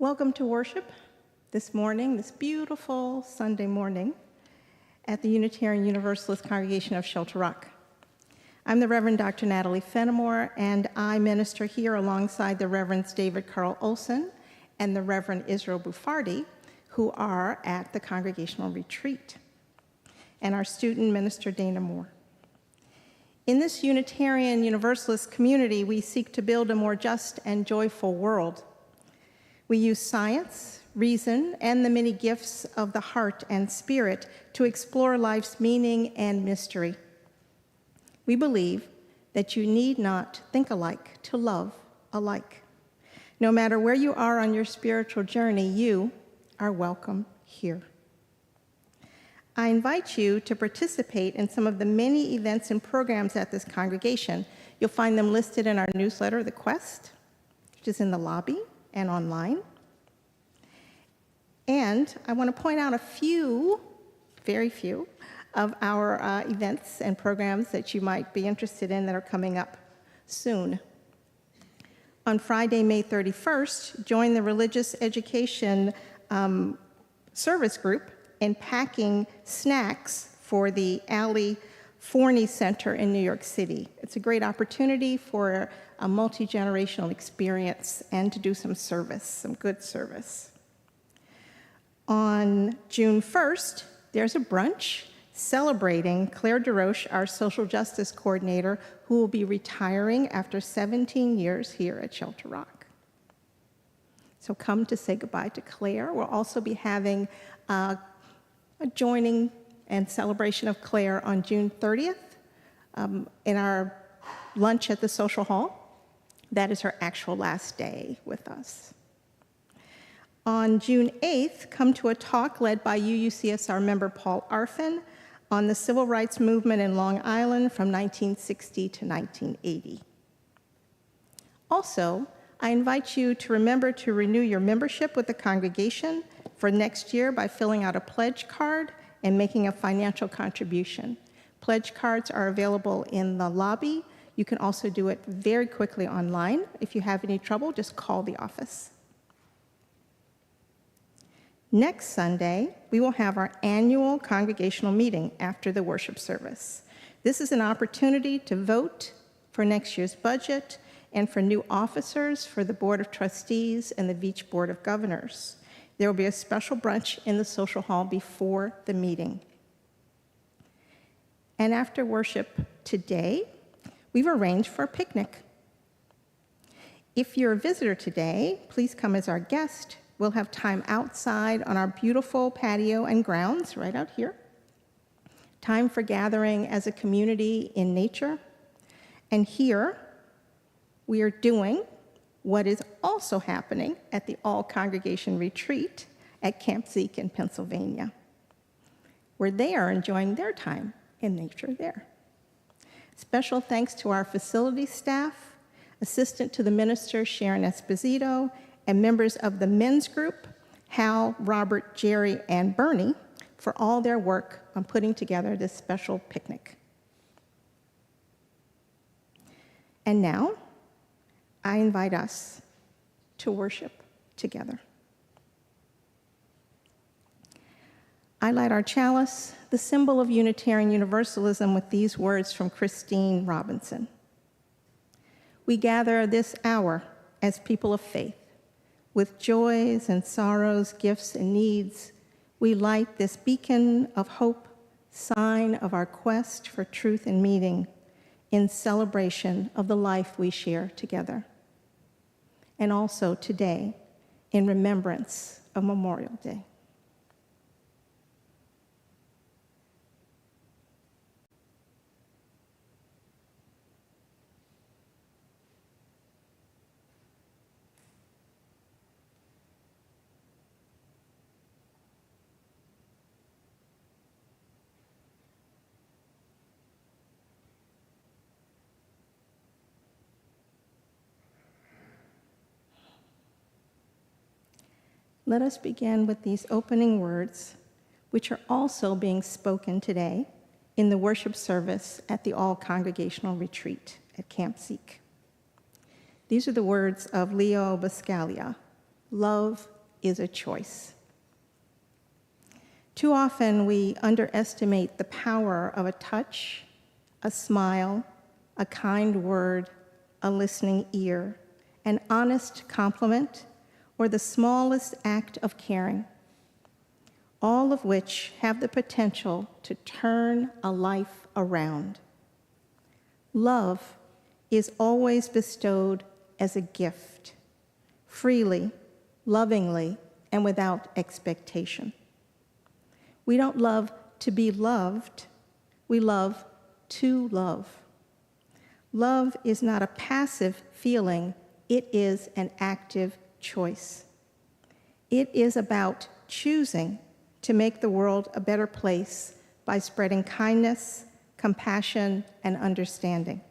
Welcome to worship this morning, this beautiful Sunday morning at the Unitarian Universalist congregation of Shelter Rock. I'm the Reverend Dr. Natalie Fenimore, and I minister here alongside the Reverends David Carl Olson and the Reverend Israel Bufardi, who are at the congregational retreat, and our student minister, Dana Moore. In this Unitarian Universalist community, we seek to build a more just and joyful world. We use science, reason, and the many gifts of the heart and spirit to explore life's meaning and mystery. We believe that you need not think alike to love alike. No matter where you are on your spiritual journey, you are welcome here. I invite you to participate in some of the many events and programs at this congregation. You'll find them listed in our newsletter, The Quest, which is in the lobby and online. And I want to point out a few, very few, of our events and programs that you might be interested in that are coming up soon. On Friday, May 31st, join the religious education service group in packing snacks for the Allie Forney Center in New York City. It's a great opportunity for a multi-generational experience and to do some service, some good service. On June 1st, there's a brunch celebrating Claire DeRoche, our social justice coordinator, who will be retiring after 17 years here at Shelter Rock. So come to say goodbye to Claire. We'll also be having a joining and celebration of Claire on June 30th in our lunch at the social hall. That is her actual last day with us. On June 8th, come to a talk led by UUCSR member Paul Arfin on the civil rights movement in Long Island from 1960 to 1980. Also, I invite you to remember to renew your membership with the congregation for next year by filling out a pledge card and making a financial contribution. Pledge cards are available in the lobby. You can also do it very quickly online. If you have any trouble, just call the office. Next Sunday, we will have our annual congregational meeting after the worship service. This is an opportunity to vote for next year's budget and for new officers for the Board of Trustees and the Veach Board of Governors. There will be a special brunch in the social hall before the meeting. And after worship today, we've arranged for a picnic. If you're a visitor today, please come as our guest. We'll have time outside on our beautiful patio and grounds right out here. Time for gathering as a community in nature. And here, we are doing what is also happening at the all-congregation retreat at Camp Zeke in Pennsylvania, where they are enjoying their time in nature there. Special thanks to our facility staff, assistant to the minister Sharon Esposito, and members of the men's group, Hal, Robert, Jerry, and Bernie, for all their work on putting together this special picnic. And now, I invite us to worship together. I light our chalice, the symbol of Unitarian Universalism, with these words from Christine Robinson. We gather this hour as people of faith. With joys and sorrows, gifts and needs, we light this beacon of hope, sign of our quest for truth and meaning, in celebration of the life we share together. And also today, in remembrance of Memorial Day. Let us begin with these opening words, which are also being spoken today in the worship service at the all-congregational retreat at Camp Zeke. These are the words of Leo Buscaglia, Love is a choice. Too often we underestimate the power of a touch, a smile, a kind word, a listening ear, an honest compliment, or the smallest act of caring, all of which have the potential to turn a life around. Love is always bestowed as a gift, freely, lovingly, and without expectation. We don't love to be loved, we love to love. Love is not a passive feeling, it is an active choice. It is about choosing to make the world a better place by spreading kindness, compassion, and understanding.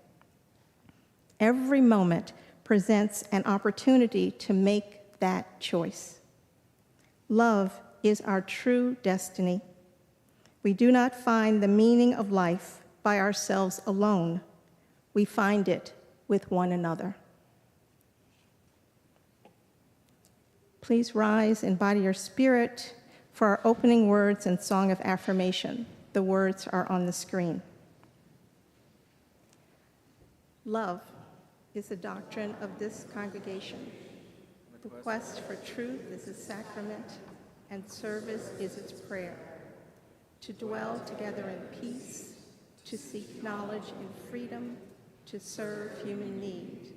Every moment presents an opportunity to make that choice. Love is our true destiny. We do not find the meaning of life by ourselves alone. We find it with one another. Please rise in body or spirit for our opening words and song of affirmation. The words are on the screen. Love is the doctrine of this congregation. The quest for truth is its sacrament, and service is its prayer. To dwell together in peace, to seek knowledge in freedom, to serve human need.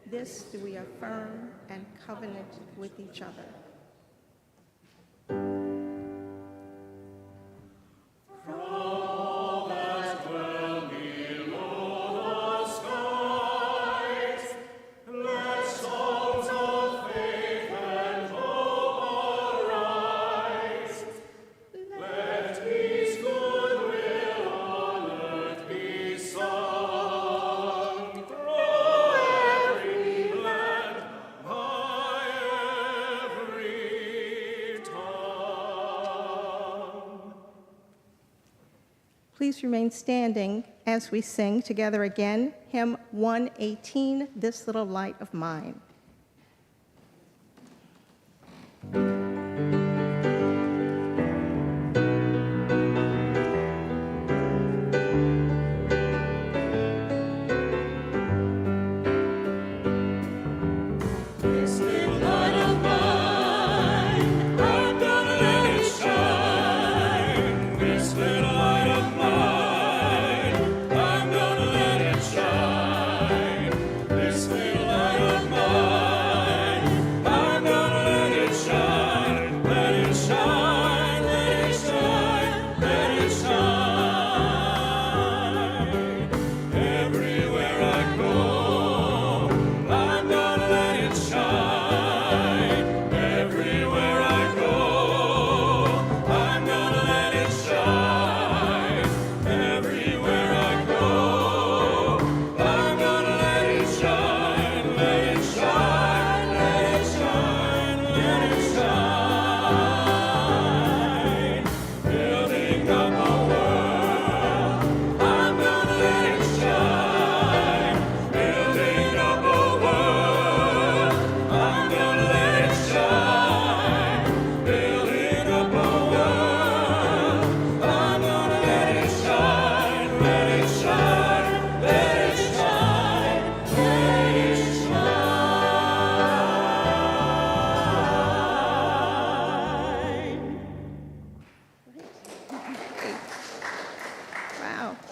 This do we affirm and covenant with each other. Please remain standing as we sing together again, hymn 118, This Little Light of Mine.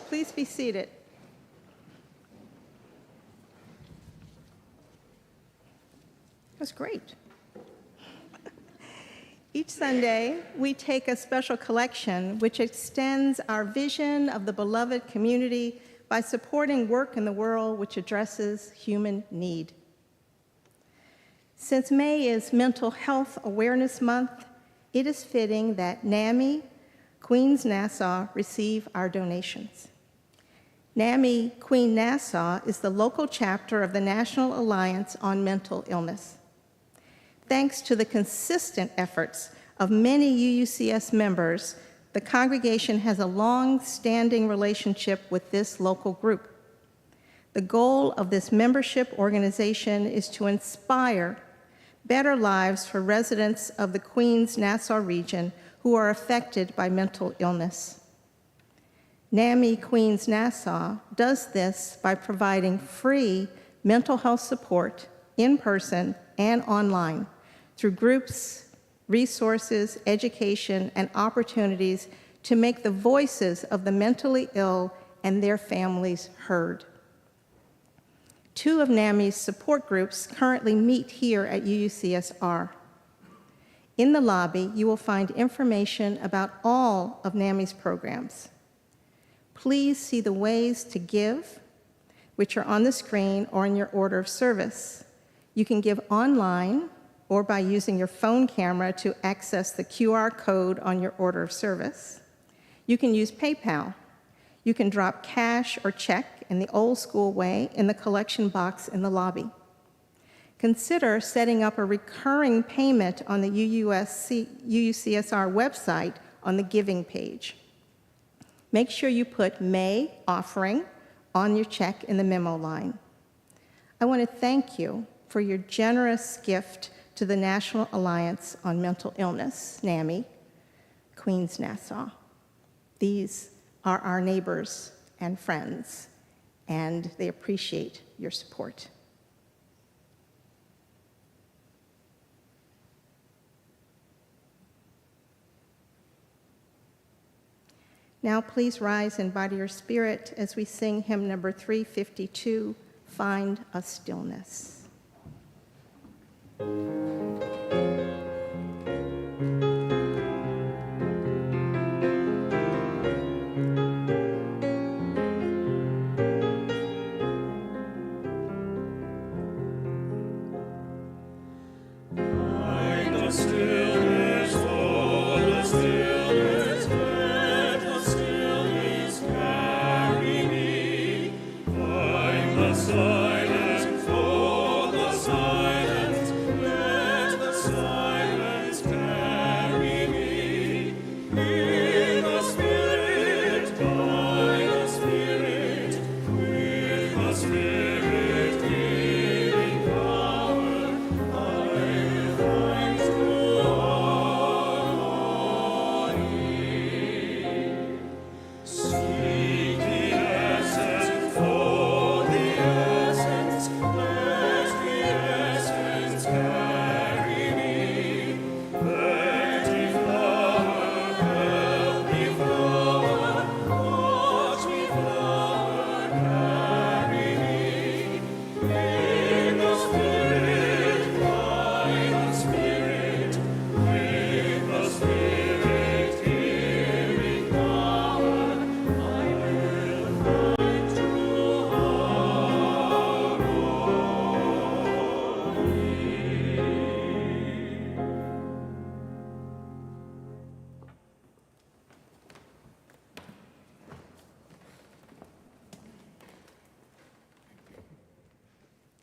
Please be seated. That's great. Each Sunday, we take a special collection which extends our vision of the beloved community by supporting work in the world which addresses human need. Since May is Mental Health Awareness Month, it is fitting that NAMI, Queens Nassau, receive our donations. NAMI Queen Nassau is the local chapter of the National Alliance on Mental Illness. Thanks to the consistent efforts of many UUCS members, the congregation has a long-standing relationship with this local group. The goal of this membership organization is to inspire better lives for residents of the Queens-Nassau region who are affected by mental illness. NAMI Queens-Nassau does this by providing free mental health support in person and online through groups, resources, education, and opportunities to make the voices of the mentally ill and their families heard. 2 of NAMI's support groups currently meet here at UUCSR. In the lobby, you will find information about all of NAMI's programs. Please see the ways to give, which are on the screen or in your order of service. You can give online or by using your phone camera to access the QR code on your order of service. You can use PayPal. You can drop cash or check in the old school way in the collection box in the lobby. Consider setting up a recurring payment on the UUCSR website on the giving page. Make sure you put May offering on your check in the memo line. I want to thank you for your generous gift to the National Alliance on Mental Illness, NAMI, Queens-Nassau. These are our neighbors and friends, and they appreciate your support. Now please rise in body or spirit as we sing hymn number 352, Find a Stillness.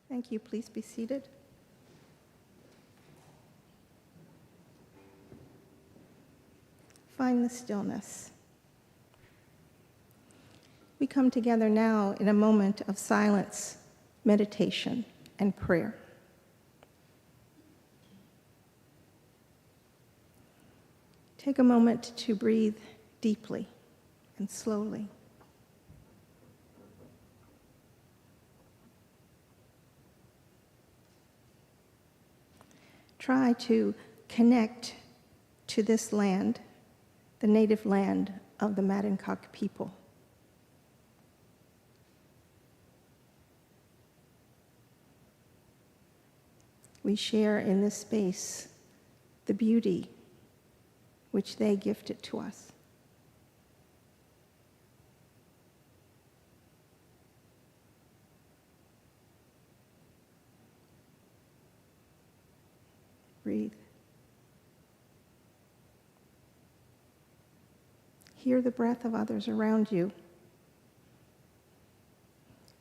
Thank you. Please be seated. Find the stillness. We come together now in a moment of silence, meditation, and prayer. Take a moment to breathe deeply and slowly. Try to connect to this land, the native land of the Madincock people. We share in this space the beauty which they gifted to us. Breathe. Hear the breath of others around you,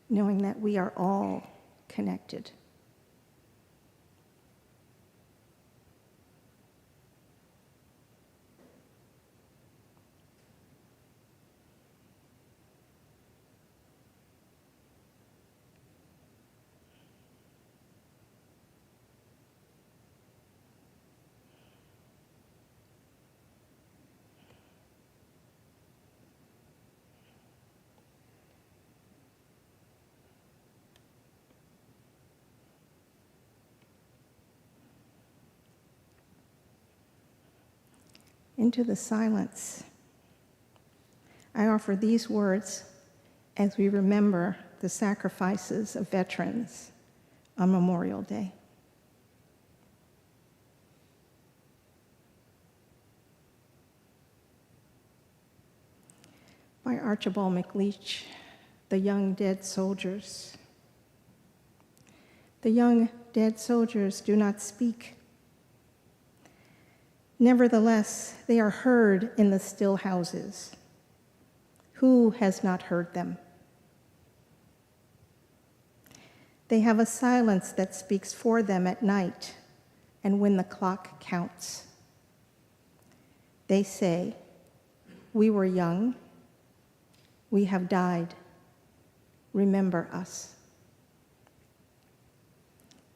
knowing that we are all connected. into the silence. I offer these words as we remember the sacrifices of veterans on Memorial Day. By Archibald MacLeish, The Young Dead Soldiers. The young dead soldiers do not speak. Nevertheless, they are heard in the still houses. Who has not heard them? They have a silence that speaks for them at night and when the clock counts. They say, "We were young. We have died. Remember us."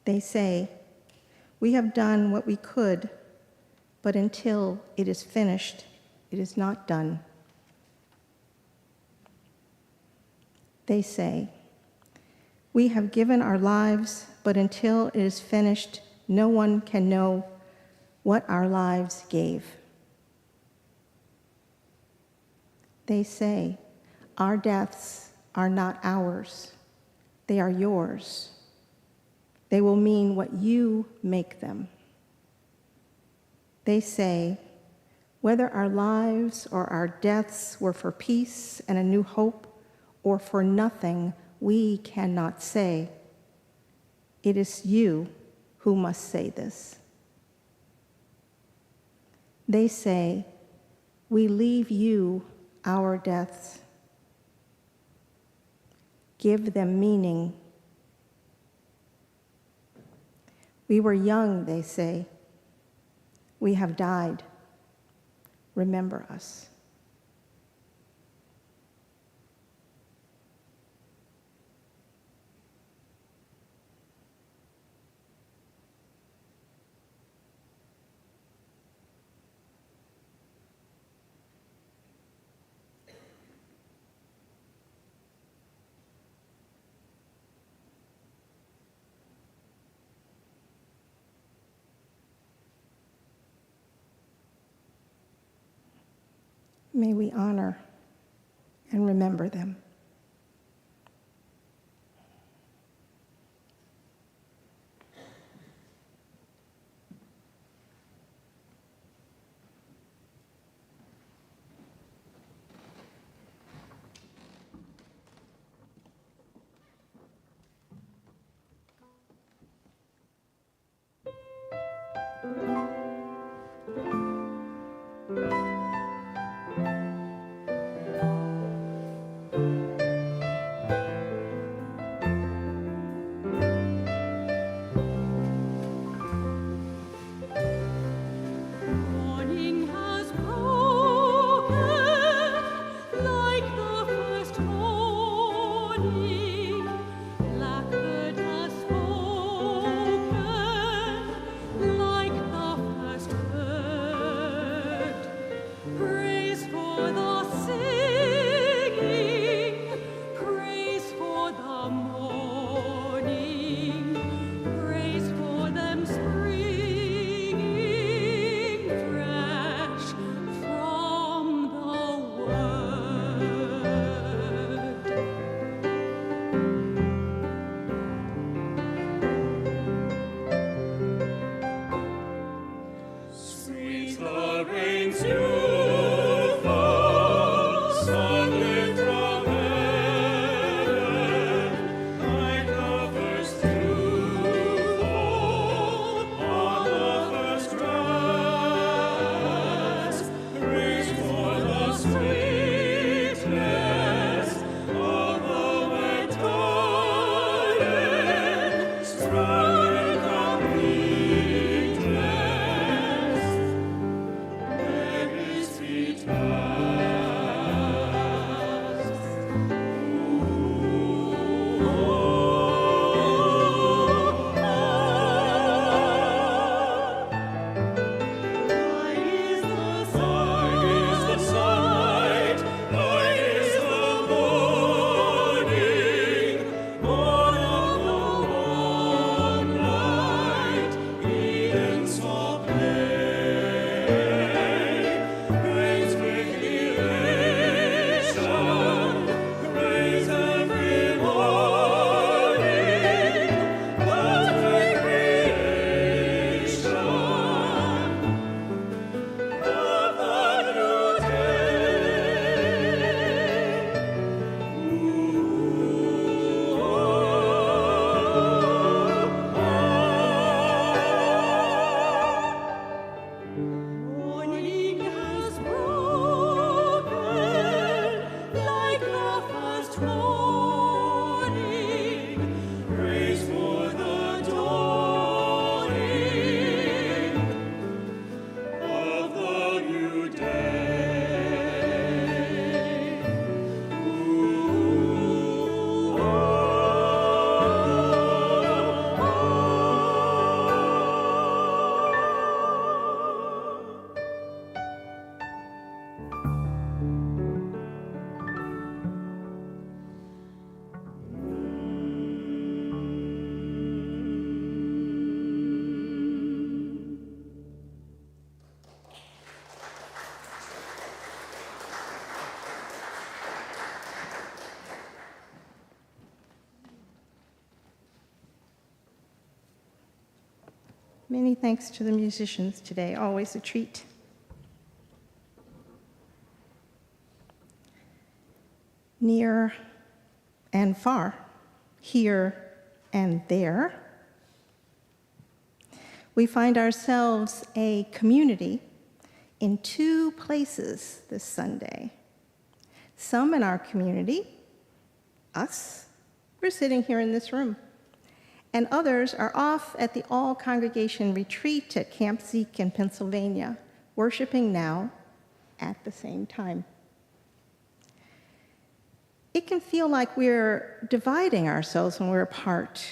They say, "We have done what we could, but until it is finished, it is not done." They say, "We have given our lives, but until it is finished, no one can know what our lives gave." They say, "Our deaths are not ours, they are yours. They will mean what you make them." They say, "Whether our lives or our deaths were for peace and a new hope, or for nothing, we cannot say. It is you who must say this." They say, "We leave you our deaths. Give them meaning." "We were young," they say. "We have died. Remember us." May we honor and remember them. Many thanks to the musicians today, always a treat. Near and far, here and there, we find ourselves a community in two places this Sunday. Some in our community, us, we're sitting here in this room, and others are off at the all-congregation retreat at Camp Zeke in Pennsylvania, worshiping now at the same time. It can feel like we're dividing ourselves when we're apart,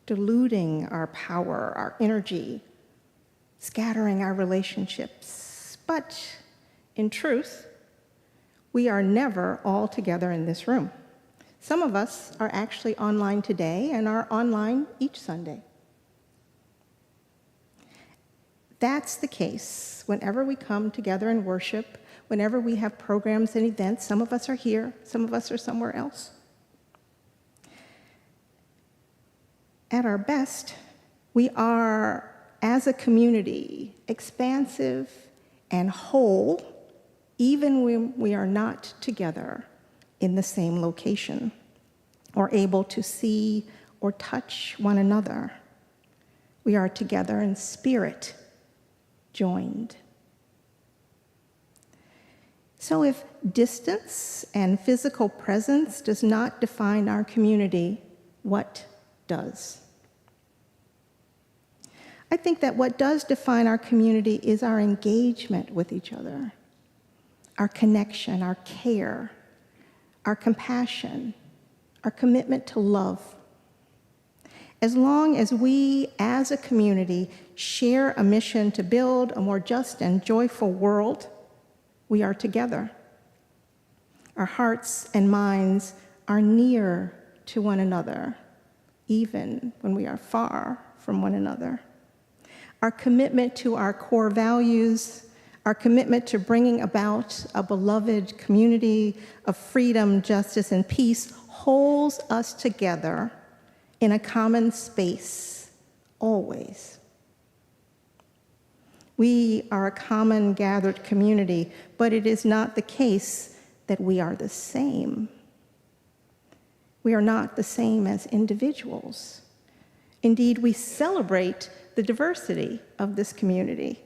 diluting our power, our energy, scattering our relationships. But in truth, we are never all together in this room. Some of us are actually online today and are online each Sunday. That's the case whenever we come together and worship, whenever we have programs and events. Some of us are here, some of us are somewhere else. At our best, we are, as a community, expansive and whole, even when we are not together in the same location, or able to see or touch one another. We are together in spirit, joined. So if distance and physical presence does not define our community, what does? I think that what does define our community is our engagement with each other, our connection, our care, our compassion, our commitment to love. As long as we, as a community, share a mission to build a more just and joyful world, we are together. Our hearts and minds are near to one another, even when we are far from one another. Our commitment to our core values, our commitment to bringing about a beloved community of freedom, justice, and peace holds us together in a common space, always. We are a common gathered community, but it is not the case that we are the same. We are not the same as individuals. Indeed, we celebrate the diversity of this community.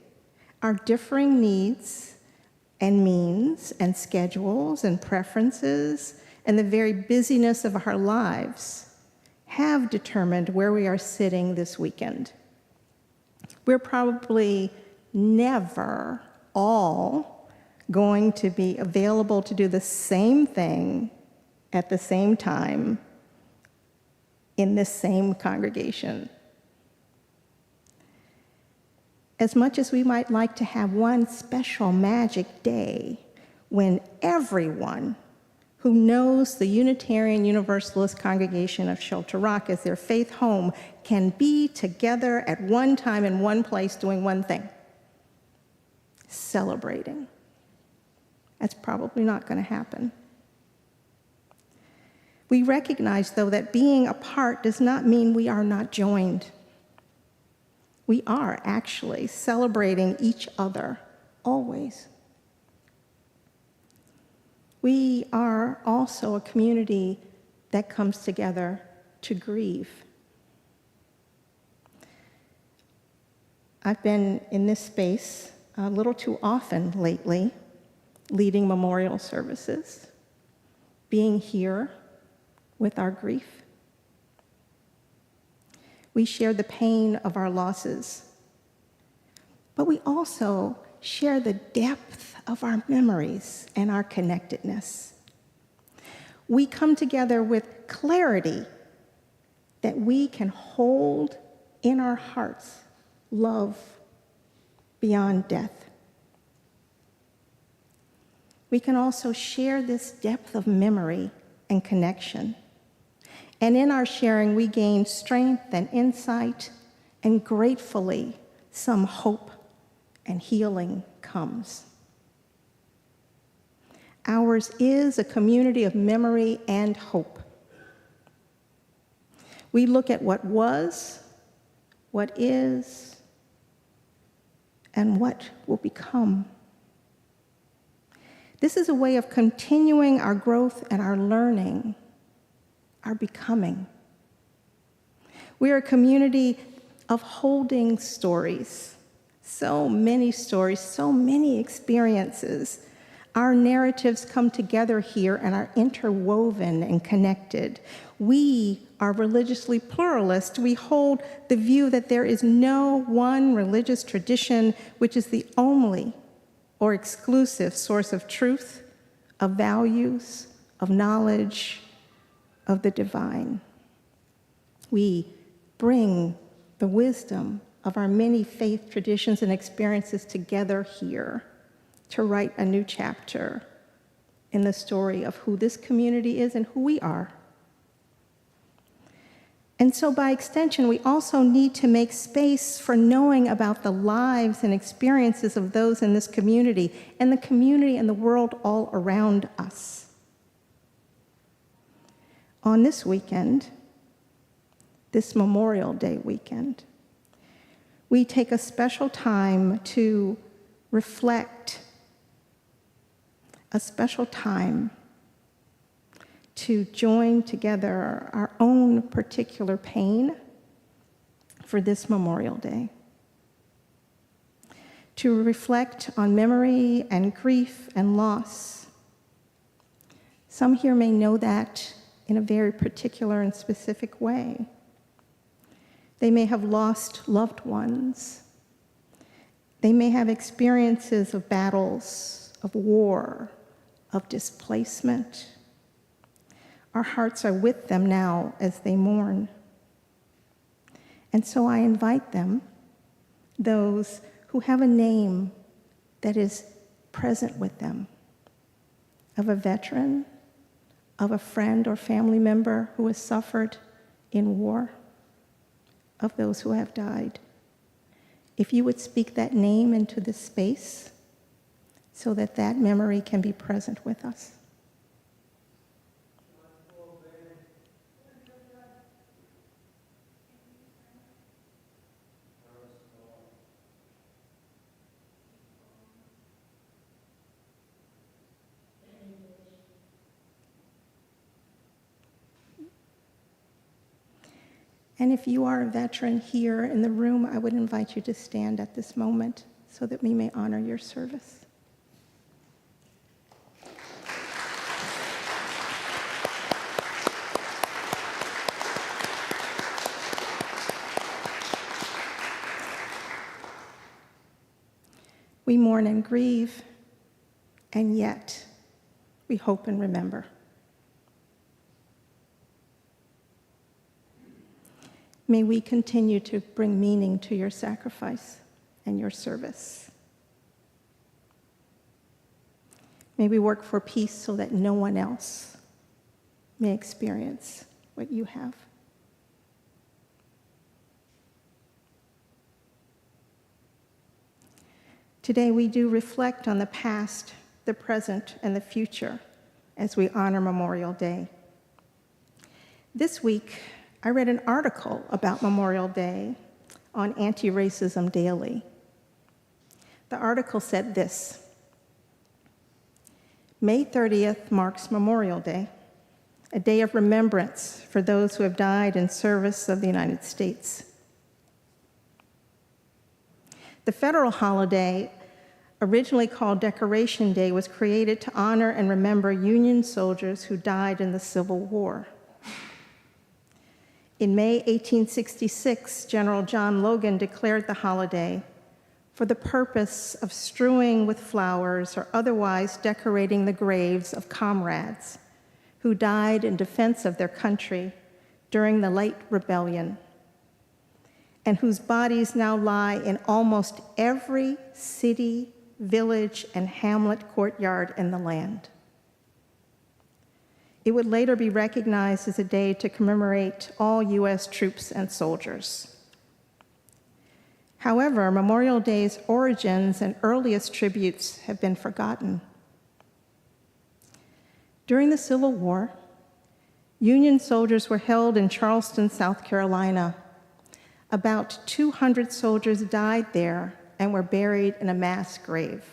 Our differing needs and means and schedules and preferences and the very busyness of our lives have determined where we are sitting this weekend. We're probably never all going to be available to do the same thing at the same time in this same congregation. As much as we might like to have one special magic day when everyone who knows the Unitarian Universalist congregation of Shelter Rock as their faith home can be together at one time in one place doing one thing, celebrating. That's probably not going to happen. We recognize, though, that being apart does not mean we are not joined. We are actually celebrating each other, always. We are also a community that comes together to grieve. I've been in this space a little too often lately, leading memorial services, being here with our grief. We share the pain of our losses, but we also share the depth of our memories and our connectedness. We come together with clarity that we can hold in our hearts love beyond death. We can also share this depth of memory and connection. And in our sharing, we gain strength and insight, and gratefully, some hope and healing comes. Ours is a community of memory and hope. We look at what was, what is, and what will become. This is a way of continuing our growth and our learning, our becoming. We are a community of holding stories, so many experiences. Our narratives come together here and are interwoven and connected. We are religiously pluralist. We hold the view that there is no one religious tradition which is the only or exclusive source of truth, of values, of knowledge, of the divine. We bring the wisdom of our many faith traditions and experiences together here to write a new chapter in the story of who this community is and who we are. And so by extension, we also need to make space for knowing about the lives and experiences of those in this community and the world all around us. On this weekend, this Memorial Day weekend, we take a special time to reflect, a special time to join together our own particular pain for this Memorial Day, to reflect on memory and grief and loss. Some here may know that in a very particular and specific way. They may have lost loved ones. They may have experiences of battles, of war, of displacement. Our hearts are with them now as they mourn. And so I invite them, those who have a name that is present with them, of a veteran, of a friend or family member who has suffered in war, of those who have died. If you would speak that name into this space so that that memory can be present with us. And if you are a veteran here in the room, I would invite you to stand at this moment so that we may honor your service. We mourn and grieve, and yet we hope and remember. May we continue to bring meaning to your sacrifice and your service. May we work for peace so that no one else may experience what you have. Today we do reflect on the past, the present, and the future as we honor Memorial Day. This week, I read an article about Memorial Day on Anti-Racism Daily. The article said this: May 30th marks Memorial Day, a day of remembrance for those who have died in service of the United States. The federal holiday, originally called Decoration Day, was created to honor and remember Union soldiers who died in the Civil War. In May 1866, General John Logan declared the holiday for the purpose of strewing with flowers or otherwise decorating the graves of comrades who died in defense of their country during the late rebellion, and whose bodies now lie in almost every city, village, and hamlet courtyard in the land. It would later be recognized as a day to commemorate all U.S. troops and soldiers. However, Memorial Day's origins and earliest tributes have been forgotten. During the Civil War, Union soldiers were held in Charleston, South Carolina. About 200 soldiers died there and were buried in a mass grave.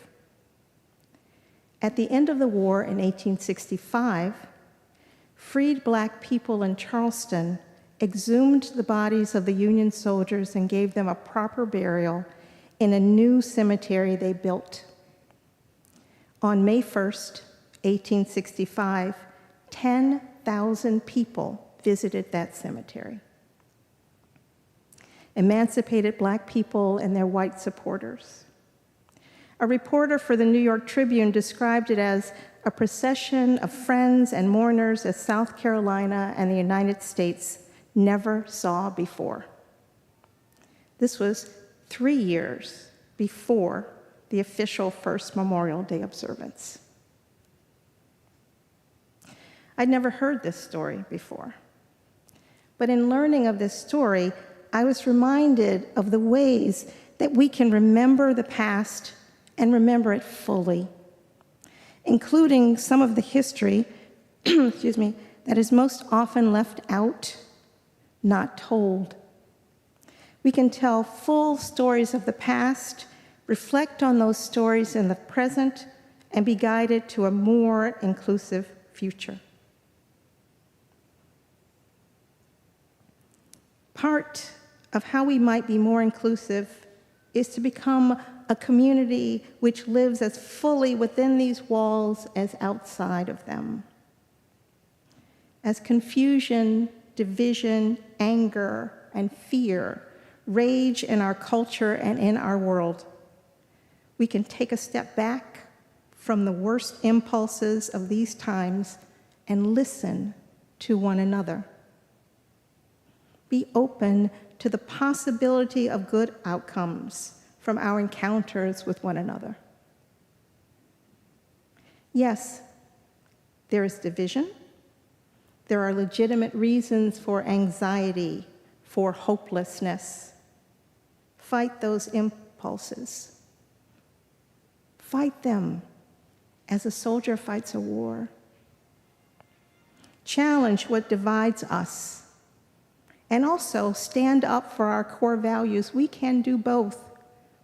At the end of the war in 1865, freed Black people in Charleston exhumed the bodies of the Union soldiers and gave them a proper burial in a new cemetery they built. On May 1st, 1865, 10,000 people visited that cemetery. Emancipated Black people and their white supporters. A reporter for the New York Tribune described it as a procession of friends and mourners as South Carolina and the United States never saw before. This was 3 years before the official first Memorial Day observance. I'd never heard this story before. But in learning of this story, I was reminded of the ways that we can remember the past and remember it fully, including some of the history, excuse me, that is most often left out, not told. We can tell full stories of the past, reflect on those stories in the present, and be guided to a more inclusive future. Part of how we might be more inclusive is to become a community which lives as fully within these walls as outside of them. As confusion, division, anger, and fear rage in our culture and in our world, we can take a step back from the worst impulses of these times and listen to one another. Be open to the possibility of good outcomes from our encounters with one another. Yes, there is division. There are legitimate reasons for anxiety, for hopelessness. Fight those impulses. Fight them as a soldier fights a war. Challenge what divides us. And also stand up for our core values. We can do both.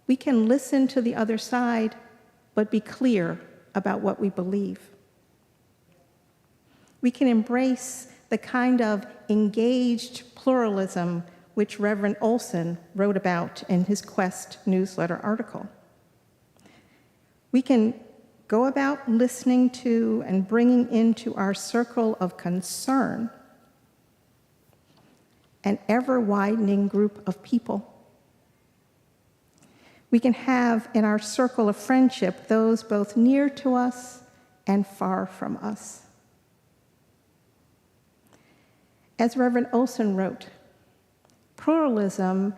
We can listen to the other side, but be clear about what we believe. We can embrace the kind of engaged pluralism which Reverend Olson wrote about in his Quest newsletter article. We can go about listening to and bringing into our circle of concern an ever-widening group of people. We can have in our circle of friendship those both near to us and far from us. As Reverend Olson wrote, pluralism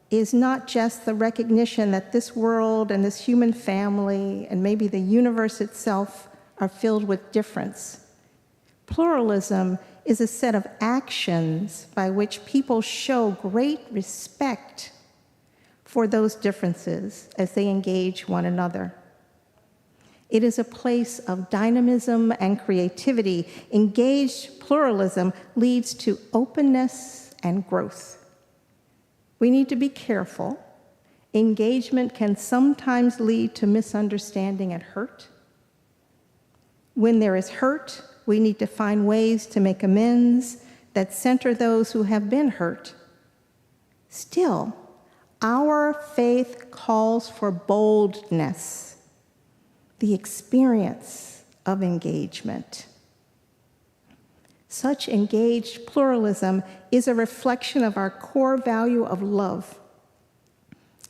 is not just the recognition that this world and this human family and maybe the universe itself are filled with difference. Pluralism is a set of actions by which people show great respect for those differences as they engage one another. It is a place of dynamism and creativity. Engaged pluralism leads to openness and growth. We need to be careful. Engagement can sometimes lead to misunderstanding and hurt. When there is hurt, we need to find ways to make amends that center those who have been hurt. Still, our faith calls for boldness, the experience of engagement. Such engaged pluralism is a reflection of our core value of love.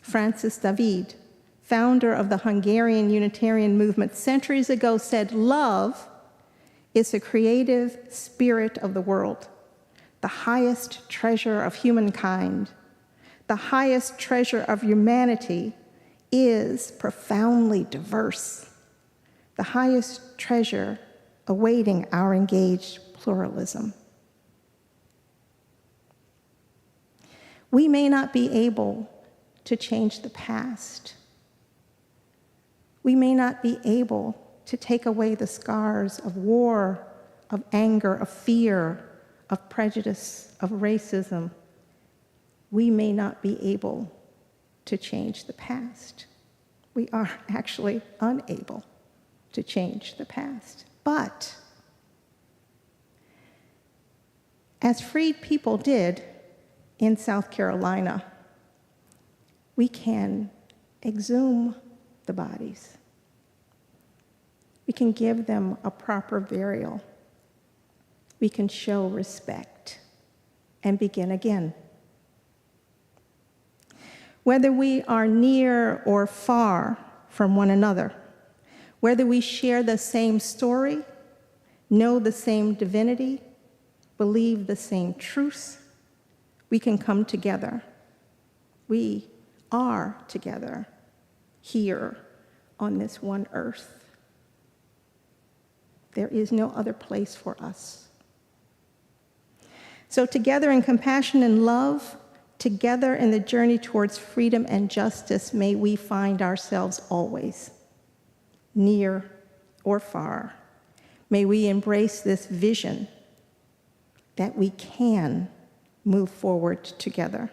Francis David, founder of the Hungarian Unitarian movement, centuries ago said, "Love is the creative spirit of the world, the highest treasure of humankind. The highest treasure of humanity is profoundly diverse, the highest treasure awaiting our engaged pluralism." We may not be able to change the past. We may not be able to take away the scars of war, of anger, of fear, of prejudice, of racism. We may not be able to change the past. We are actually unable to change the past. But as freed people did in South Carolina, we can exhume the bodies. We can give them a proper burial. We can show respect and begin again. Whether we are near or far from one another, whether we share the same story, know the same divinity, believe the same truth, we can come together. We are together here on this one earth. There is no other place for us. So together in compassion and love, together in the journey towards freedom and justice, may we find ourselves always, near or far. May we embrace this vision that we can move forward together.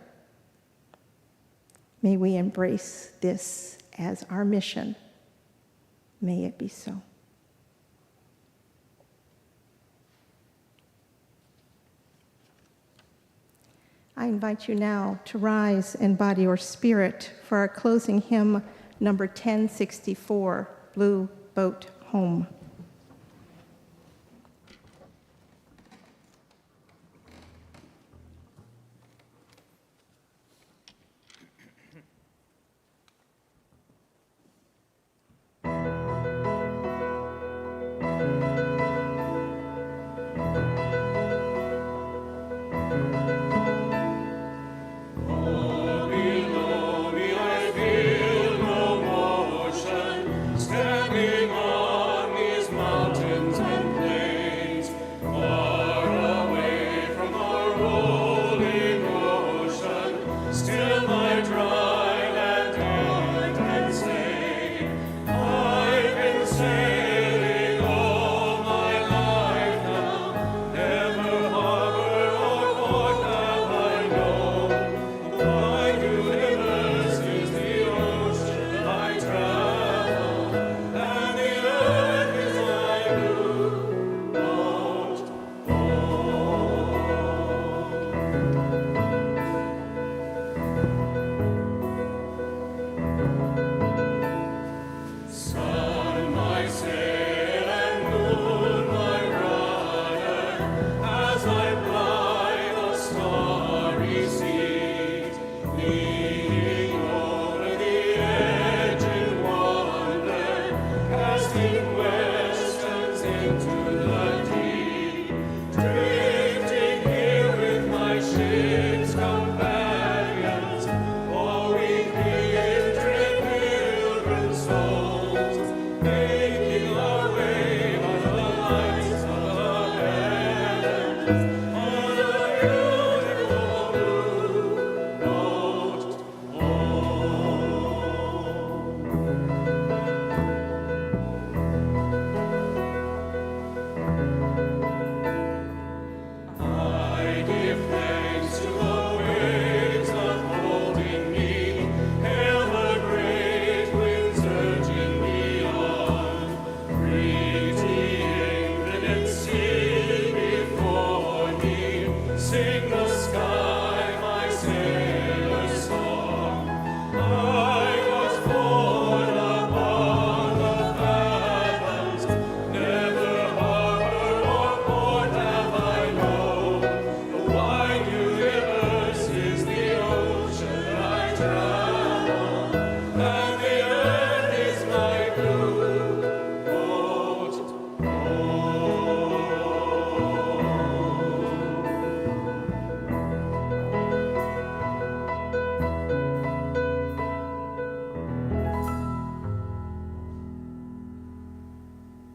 May we embrace this as our mission. May it be so. I invite you now to rise and body your spirit for our closing hymn, number 1064, Blue Boat Home.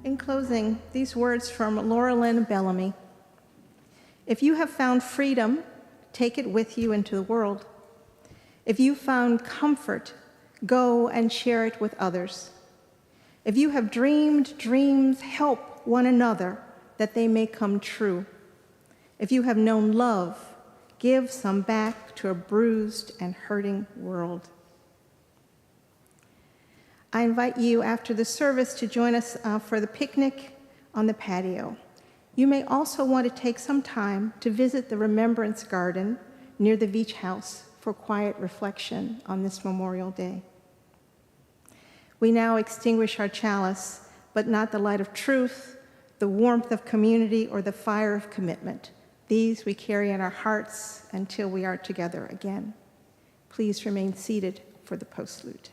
In closing, these words from Laura Lynn Bellamy. If you have found freedom, take it with you into the world. If you found comfort, go and share it with others. If you have dreamed dreams, help one another that they may come true. If you have known love, give some back to a bruised and hurting world. I invite you after the service to join us for the picnic on the patio. You may also want to take some time to visit the Remembrance Garden near the Beach House for quiet reflection on this Memorial Day. We now extinguish our chalice, but not the light of truth, the warmth of community, or the fire of commitment. These we carry in our hearts until we are together again. Please remain seated for the postlude.